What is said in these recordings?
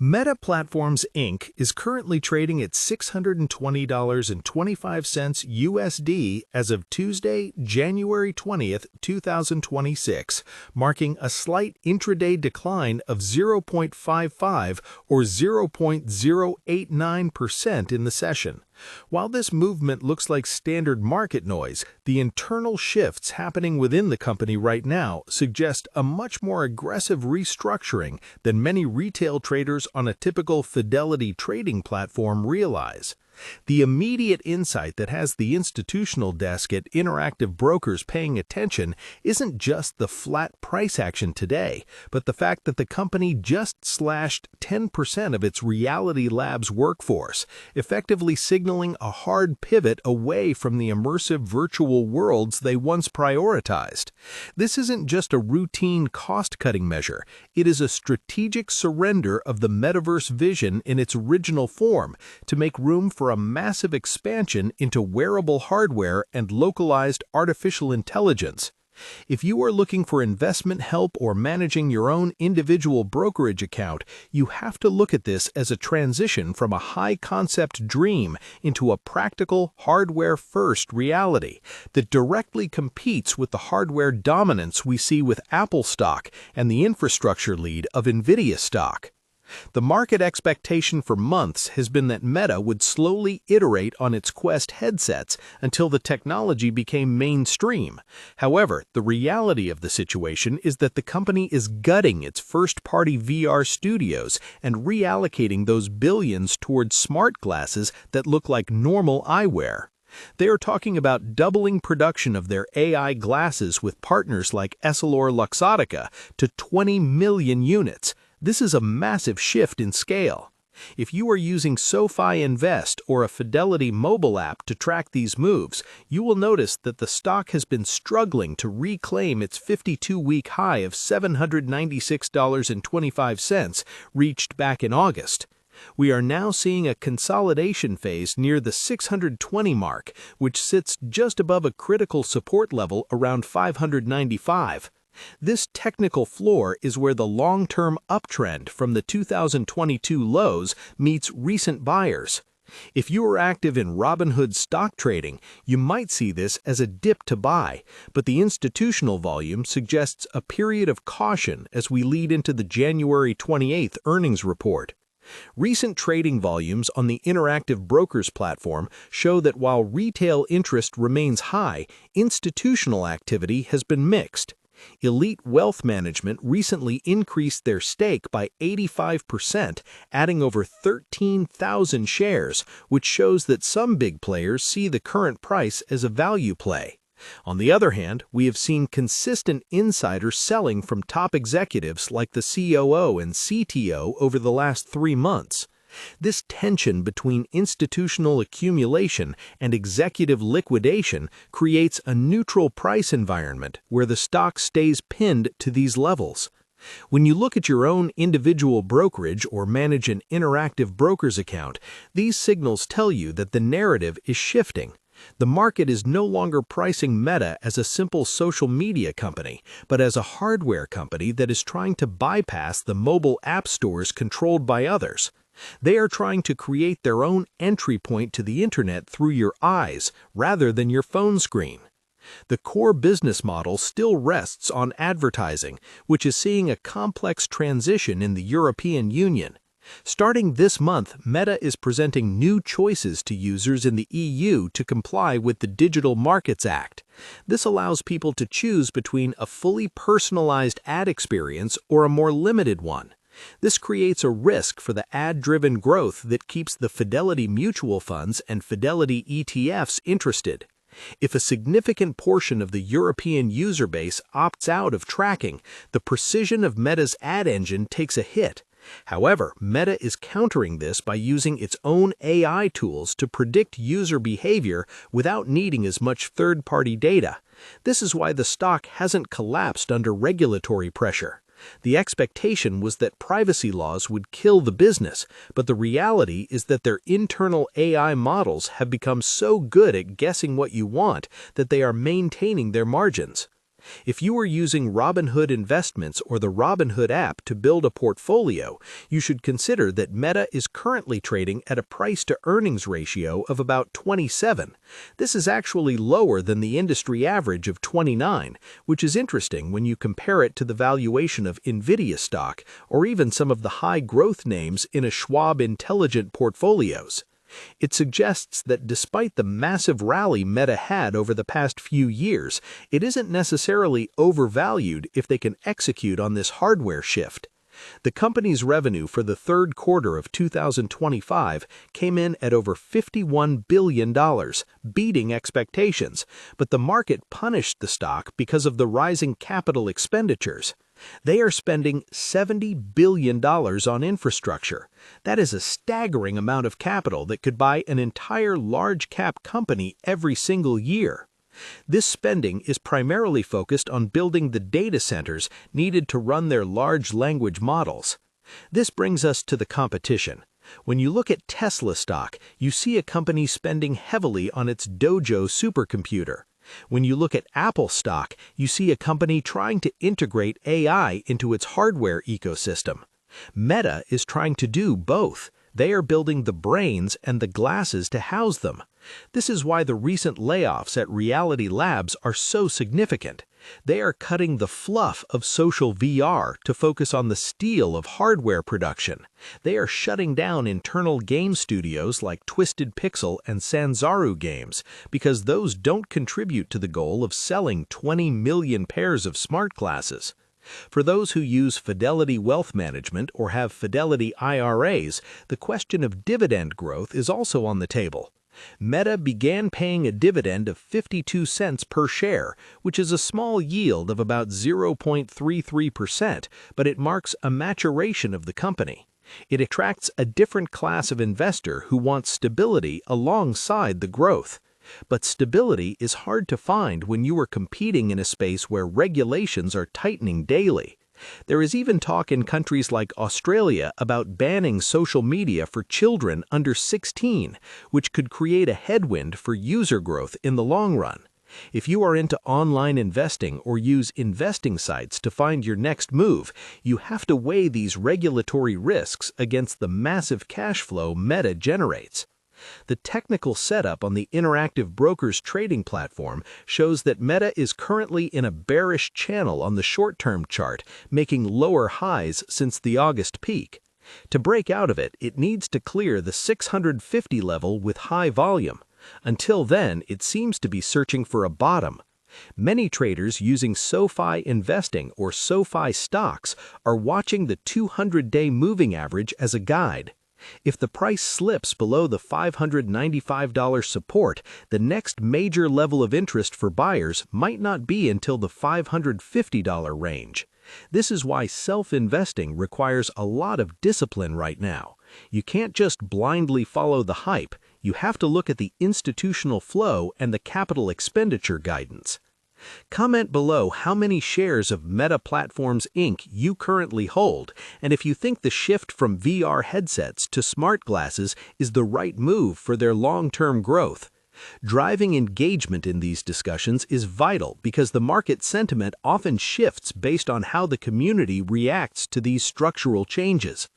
Meta Platforms Inc. is currently trading at $620.25 USD as of Tuesday, January 20th, 2026, marking a slight intraday decline of 0.55 or 0.089% in the session. While this movement looks like standard market noise, the internal shifts happening within the company right now suggest a much more aggressive restructuring than many retail traders on a typical Fidelity trading platform realize. The immediate insight that has the institutional desk at Interactive Brokers paying attention isn't just the flat price action today, but the fact that the company just slashed 10% of its Reality Labs workforce, effectively signaling a hard pivot away from the immersive virtual worlds they once prioritized. This isn't just a routine cost-cutting measure, it is a strategic surrender of the metaverse vision in its original form to make room for a massive expansion into wearable hardware and localized artificial intelligence. If you are looking for investment help or managing your own individual brokerage account, you have to look at this as a transition from a high-concept dream into a practical, hardware-first reality that directly competes with the hardware dominance we see with Apple stock and the infrastructure lead of NVIDIA stock. The market expectation for months has been that Meta would slowly iterate on its Quest headsets until the technology became mainstream. However, the reality of the situation is that the company is gutting its first-party VR studios and reallocating those billions towards smart glasses that look like normal eyewear. They are talking about doubling production of their AI glasses with partners like EssilorLuxottica to 20 million units. This is a massive shift in scale. If you are using SoFi Invest or a Fidelity mobile app to track these moves, you will notice that the stock has been struggling to reclaim its 52-week high of $796.25 reached back in August. We are now seeing a consolidation phase near the 620 mark, which sits just above a critical support level around 595. This technical floor is where the long-term uptrend from the 2022 lows meets recent buyers. If you are active in Robinhood stock trading, you might see this as a dip to buy, but the institutional volume suggests a period of caution as we lead into the January 28th earnings report. Recent trading volumes on the Interactive Brokers platform show that while retail interest remains high, institutional activity has been mixed. Elite Wealth Management recently increased their stake by 85%, adding over 13,000 shares, which shows that some big players see the current price as a value play. On the other hand, we have seen consistent insider selling from top executives like the COO and CTO over the last 3 months. This tension between institutional accumulation and executive liquidation creates a neutral price environment where the stock stays pinned to these levels. When you look at your own individual brokerage or manage an Interactive Brokers account, these signals tell you that the narrative is shifting. The market is no longer pricing Meta as a simple social media company, but as a hardware company that is trying to bypass the mobile app stores controlled by others. They are trying to create their own entry point to the internet through your eyes rather than your phone screen. The core business model still rests on advertising, which is seeing a complex transition in the European Union. Starting this month, Meta is presenting new choices to users in the EU to comply with the Digital Markets Act. This allows people to choose between a fully personalized ad experience or a more limited one. This creates a risk for the ad-driven growth that keeps the Fidelity mutual funds and Fidelity ETFs interested. If a significant portion of the European user base opts out of tracking, the precision of Meta's ad engine takes a hit. However, Meta is countering this by using its own AI tools to predict user behavior without needing as much third-party data. This is why the stock hasn't collapsed under regulatory pressure. The expectation was that privacy laws would kill the business, but the reality is that their internal AI models have become so good at guessing what you want that they are maintaining their margins. If you are using Robinhood Investments or the Robinhood app to build a portfolio, you should consider that Meta is currently trading at a price-to-earnings ratio of about 27. This is actually lower than the industry average of 29, which is interesting when you compare it to the valuation of Nvidia stock or even some of the high-growth names in a Schwab Intelligent portfolios. It suggests that despite the massive rally Meta had over the past few years, it isn't necessarily overvalued if they can execute on this hardware shift. The company's revenue for the third quarter of 2025 came in at over $51 billion, beating expectations, but the market punished the stock because of the rising capital expenditures. They are spending $70 billion on infrastructure. That is a staggering amount of capital that could buy an entire large-cap company every single year. This spending is primarily focused on building the data centers needed to run their large language models. This brings us to the competition. When you look at Tesla stock, you see a company spending heavily on its Dojo supercomputer. When you look at Apple stock, you see a company trying to integrate AI into its hardware ecosystem. Meta is trying to do both. They are building the brains and the glasses to house them. This is why the recent layoffs at Reality Labs are so significant. They are cutting the fluff of social VR to focus on the steel of hardware production. They are shutting down internal game studios like Twisted Pixel and Sanzaru Games because those don't contribute to the goal of selling 20 million pairs of smart glasses. For those who use Fidelity Wealth Management or have Fidelity IRAs, the question of dividend growth is also on the table. Meta began paying a dividend of 52 cents per share, which is a small yield of about 0.33%, but it marks a maturation of the company. It attracts a different class of investor who wants stability alongside the growth. But stability is hard to find when you are competing in a space where regulations are tightening daily. There is even talk in countries like Australia about banning social media for children under 16, which could create a headwind for user growth in the long run. If you are into online investing or use investing sites to find your next move, you have to weigh these regulatory risks against the massive cash flow Meta generates. The technical setup on the Interactive Brokers trading platform shows that Meta is currently in a bearish channel on the short-term chart, making lower highs since the August peak. To break out of it, it needs to clear the 650 level with high volume. Until then, it seems to be searching for a bottom. Many traders using SoFi Investing or SoFi stocks are watching the 200-day moving average as a guide. If the price slips below the $595 support, the next major level of interest for buyers might not be until the $550 range. This is why self-investing requires a lot of discipline right now. You can't just blindly follow the hype. You have to look at the institutional flow and the capital expenditure guidance. Comment below how many shares of Meta Platforms Inc. you currently hold, and if you think the shift from VR headsets to smart glasses is the right move for their long-term growth. Driving engagement in these discussions is vital because the market sentiment often shifts based on how the community reacts to these structural changes.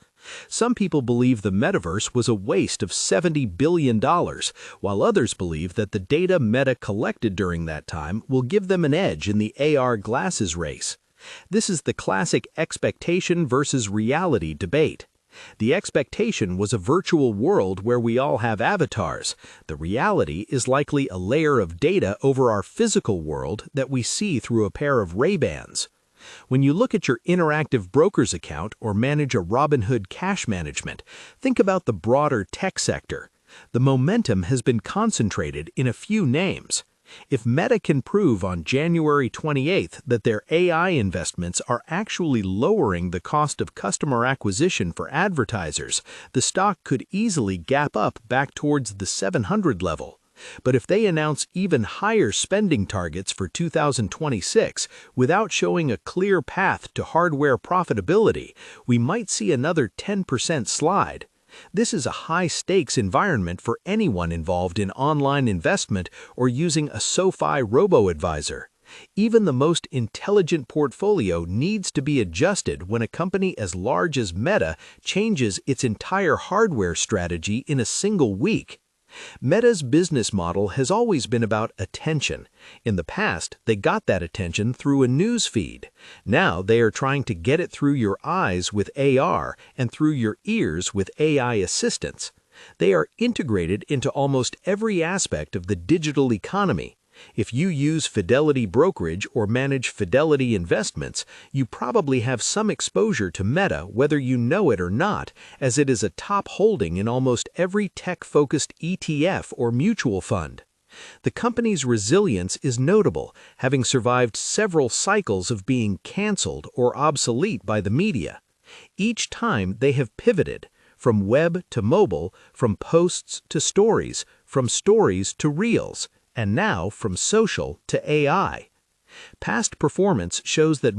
Some people believe the metaverse was a waste of $70 billion, while others believe that the data Meta collected during that time will give them an edge in the AR glasses race. This is the classic expectation versus reality debate. The expectation was a virtual world where we all have avatars. The reality is likely a layer of data over our physical world that we see through a pair of Ray-Bans. When you look at your Interactive Brokers account or manage a Robinhood cash management, think about the broader tech sector. The momentum has been concentrated in a few names. If Meta can prove on January 28th that their AI investments are actually lowering the cost of customer acquisition for advertisers, the stock could easily gap up back towards the 700 level. But if they announce even higher spending targets for 2026 without showing a clear path to hardware profitability, we might see another 10% slide. This is a high-stakes environment for anyone involved in online investment or using a SoFi robo-advisor. Even the most intelligent portfolio needs to be adjusted when a company as large as Meta changes its entire hardware strategy in a single week. Meta's business model has always been about attention. In the past, they got that attention through a news feed. Now they are trying to get it through your eyes with AR and through your ears with AI assistants. They are integrated into almost every aspect of the digital economy. If you use Fidelity Brokerage or manage Fidelity Investments, you probably have some exposure to Meta whether you know it or not, as it is a top holding in almost every tech-focused ETF or mutual fund. The company's resilience is notable, having survived several cycles of being canceled or obsolete by the media. Each time they have pivoted, from web to mobile, from posts to stories, from stories to reels, and now from social to AI. Past performance shows that